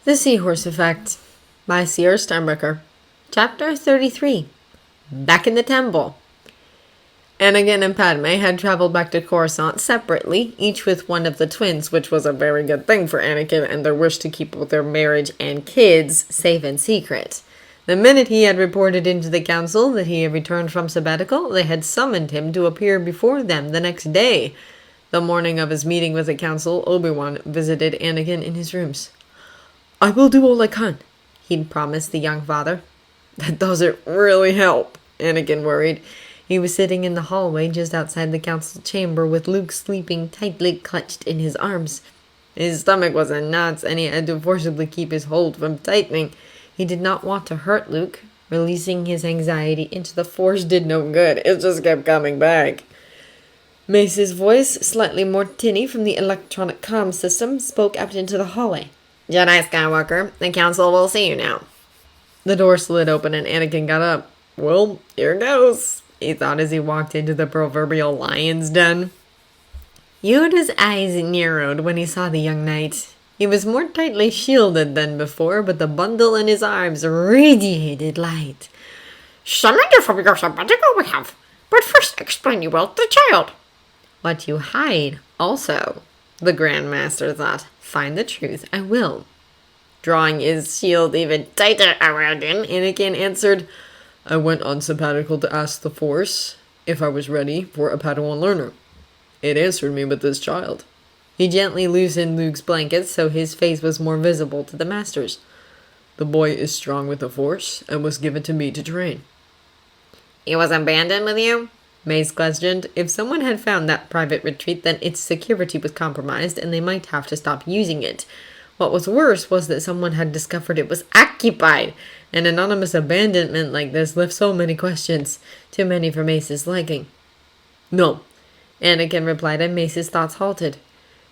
The Seahorse Effect by C.R. Steinbecker. Chapter 33. Back in the Temple. Anakin and Padme had traveled back to Coruscant separately, each with one of the twins, which was a very good thing for Anakin and their wish to keep their marriage and kids safe and secret. The minute he had reported into the council that he had returned from sabbatical, they had summoned him to appear before them the next day. The morning of his meeting with the council, Obi-Wan visited Anakin in his rooms. "I will do all I can," he'd promised the young father. "That doesn't really help," Anakin worried. He was sitting in the hallway just outside the council chamber with Luke sleeping tightly clutched in his arms. His stomach was in knots and he had to forcibly keep his hold from tightening. He did not want to hurt Luke. Releasing his anxiety into the Force did no good. It just kept coming back. Mace's voice, slightly more tinny from the electronic comm system, spoke out into the hallway. "Jedi Skywalker, the council will see you now." The door slid open and Anakin got up. "Well, here goes," he thought as he walked into the proverbial lion's den. Yoda's eyes narrowed when he saw the young knight. He was more tightly shielded than before, but the bundle in his arms radiated light. "Summoned you from your sabbatical we have, but first explain you well to the child." "What you hide, also," the Grand Master thought. "Find the truth, I will." Drawing his shield even tighter around him, Anakin answered, "I went on sabbatical to ask the Force if I was ready for a Padawan learner. It answered me with this child." He gently loosened Luke's blanket so his face was more visible to the Masters. "The boy is strong with the Force and was given to me to train." "He was abandoned with you?" Mace questioned. If someone had found that private retreat, then its security was compromised and they might have to stop using it. What was worse was that someone had discovered it was occupied. An anonymous abandonment like this left so many questions, too many for Mace's liking. "No," Anakin replied, and Mace's thoughts halted.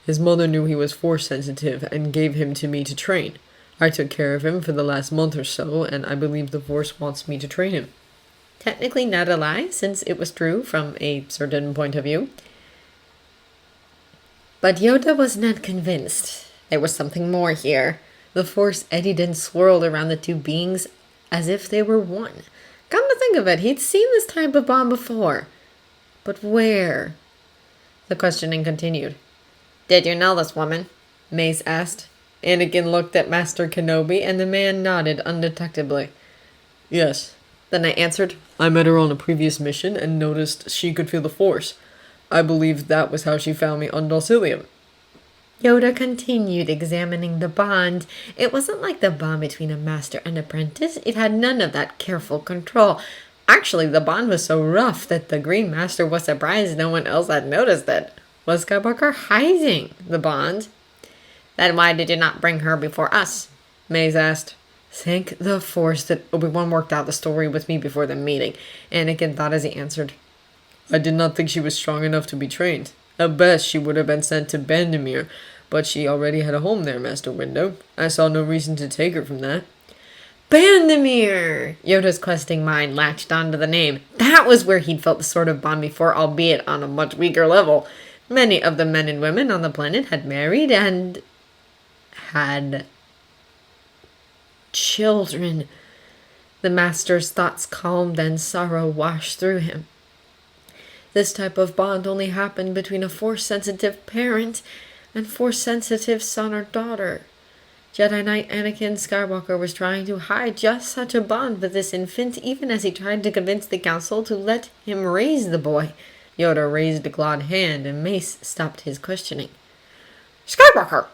"His mother knew he was Force sensitive and gave him to me to train. I took care of him for the last month or so, and I believe the Force wants me to train him." Technically not a lie, since it was true from a certain point of view. But Yoda was not convinced. There was something more here. The Force eddied and swirled around the two beings as if they were one. Come to think of it, he'd seen this type of bomb before. But where? The questioning continued. "Did you know this woman?" Mace asked. Anakin looked at Master Kenobi, and the man nodded undetectably. "Yes," the knight answered. "I met her on a previous mission and noticed she could feel the Force. I believe that was how she found me on Dulcilium." Yoda continued examining the bond. It wasn't like the bond between a master and apprentice. It had none of that careful control. Actually, the bond was so rough that the Green Master was surprised no one else had noticed it. Was Skywalker hiding the bond? "Then why did you not bring her before us?" Mace asked. Thank the Force that Obi-Wan worked out the story with me before the meeting, Anakin thought as he answered. "I did not think she was strong enough to be trained. At best, she would have been sent to Bandemir, but she already had a home there, Master Windu. I saw no reason to take her from that." Bandemir! Yoda's questing mind latched onto the name. That was where he'd felt the sort of bond before, albeit on a much weaker level. Many of the men and women on the planet had married and had children. The Master's thoughts calmed and sorrow washed through him. This type of bond only happened between a Force-sensitive parent and Force-sensitive son or daughter. Jedi Knight Anakin Skywalker was trying to hide just such a bond with this infant, even as he tried to convince the council to let him raise the boy. Yoda raised a clawed hand, and Mace stopped his questioning. "Skywalker,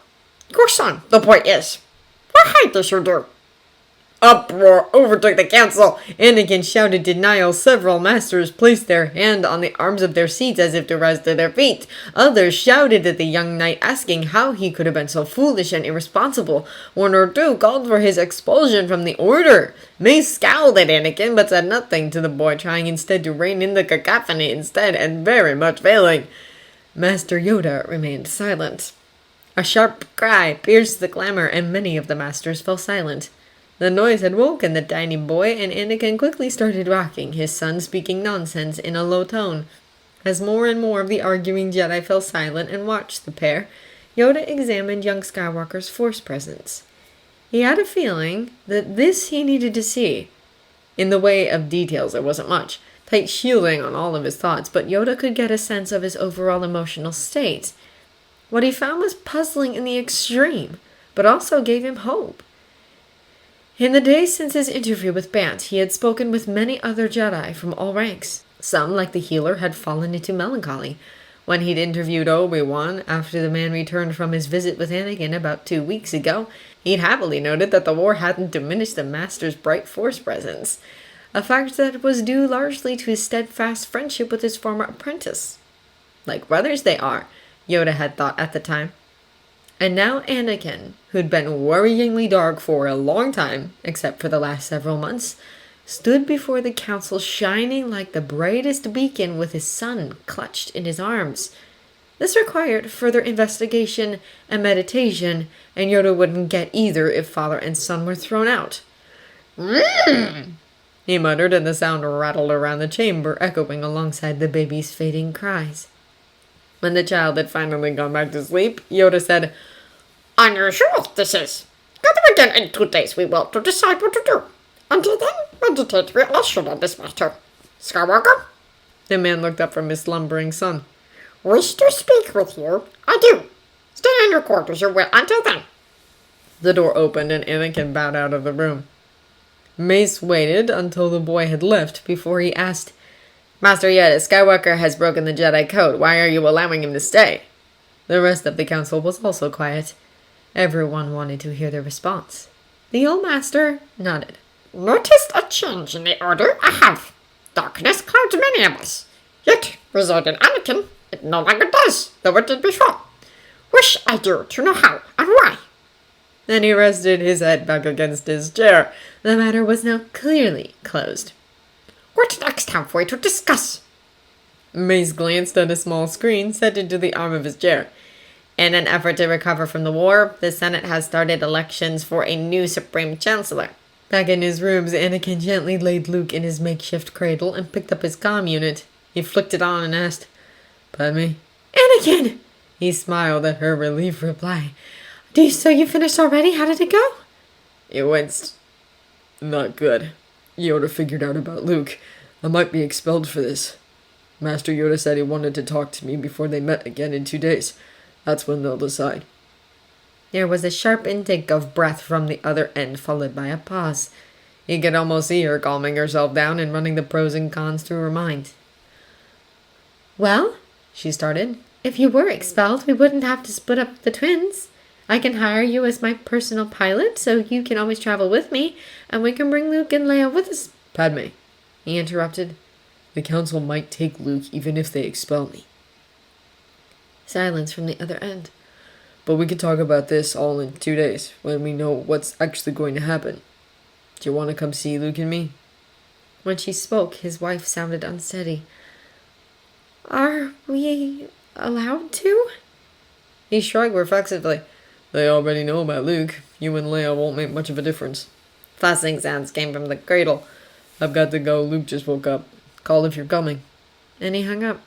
your son, the boy is. What hide this you do?" Uproar overtook the council. Anakin shouted denial. Several masters placed their hand on the arms of their seats as if to rise to their feet. Others shouted at the young knight, asking how he could have been so foolish and irresponsible. One or two called for his expulsion from the order. Mace scowled at Anakin, but said nothing to the boy, trying instead to rein in the cacophony instead, and very much failing. Master Yoda remained silent. A sharp cry pierced the clamor, and many of the masters fell silent. The noise had woken the tiny boy, and Anakin quickly started rocking, his son speaking nonsense in a low tone. As more and more of the arguing Jedi fell silent and watched the pair, Yoda examined young Skywalker's Force presence. He had a feeling that this he needed to see. In the way of details, there wasn't much. Tight shielding on all of his thoughts, but Yoda could get a sense of his overall emotional state. What he found was puzzling in the extreme, but also gave him hope. In the days since his interview with Bant, he had spoken with many other Jedi from all ranks. Some, like the healer, had fallen into melancholy. When he'd interviewed Obi-Wan after the man returned from his visit with Anakin about 2 weeks ago, he'd happily noted that the war hadn't diminished the Master's bright Force presence, a fact that was due largely to his steadfast friendship with his former apprentice. Like brothers they are, Yoda had thought at the time. And now Anakin, who'd been worryingly dark for a long time, except for the last several months, stood before the council shining like the brightest beacon with his son clutched in his arms. This required further investigation and meditation, and Yoda wouldn't get either if father and son were thrown out. He muttered, and the sound rattled around the chamber, echoing alongside the baby's fading cries. When the child had finally gone back to sleep, Yoda said, Unusual, this is. Gather again in 2 days, we will, to decide what to do. Until then, meditate relation on this matter. Skywalker? The man looked up from his slumbering son. Wish to speak with you? I do. Stay in your quarters, you will, until then. The door opened and Anakin bowed out of the room. Mace waited until the boy had left before he asked, Master Yoda, Skywalker has broken the Jedi Code. Why are you allowing him to stay? The rest of the council was also quiet. Everyone wanted to hear the response. The old master nodded. Noticed a change in the order? I have. Darkness clouds many of us. Yet, reside in Anakin, it no longer does, though it did before. Wish I do to know how and why. Then he rested his head back against his chair. The matter was now clearly closed. What next have we to discuss? Mace glanced at a small screen set into the arm of his chair. In an effort to recover from the war, the Senate has started elections for a new Supreme Chancellor. Back in his rooms, Anakin gently laid Luke in his makeshift cradle and picked up his comm unit. He flicked it on and asked, Padme? Anakin! He smiled at her relieved reply. So you finished already? How did it go? It went not good. Yoda figured out about Luke. I might be expelled for this. Master Yoda said he wanted to talk to me before they met again in 2 days. That's when they'll decide. There was a sharp intake of breath from the other end, followed by a pause. He could almost see her calming herself down and running the pros and cons through her mind. Well, she started, if you were expelled, we wouldn't have to split up the twins. I can hire you as my personal pilot, so you can always travel with me, and we can bring Luke and Leia with us. Padme, he interrupted. The council might take Luke even if they expel me. Silence from the other end. But we could talk about this all in 2 days, when we know what's actually going to happen. Do you want to come see Luke and me? When she spoke, his wife sounded unsteady. Are we allowed to? He shrugged reflexively. They already know about Luke. You and Leia won't make much of a difference. Fussing sounds came from the cradle. I've got to go. Luke just woke up. Call if you're coming. And he hung up.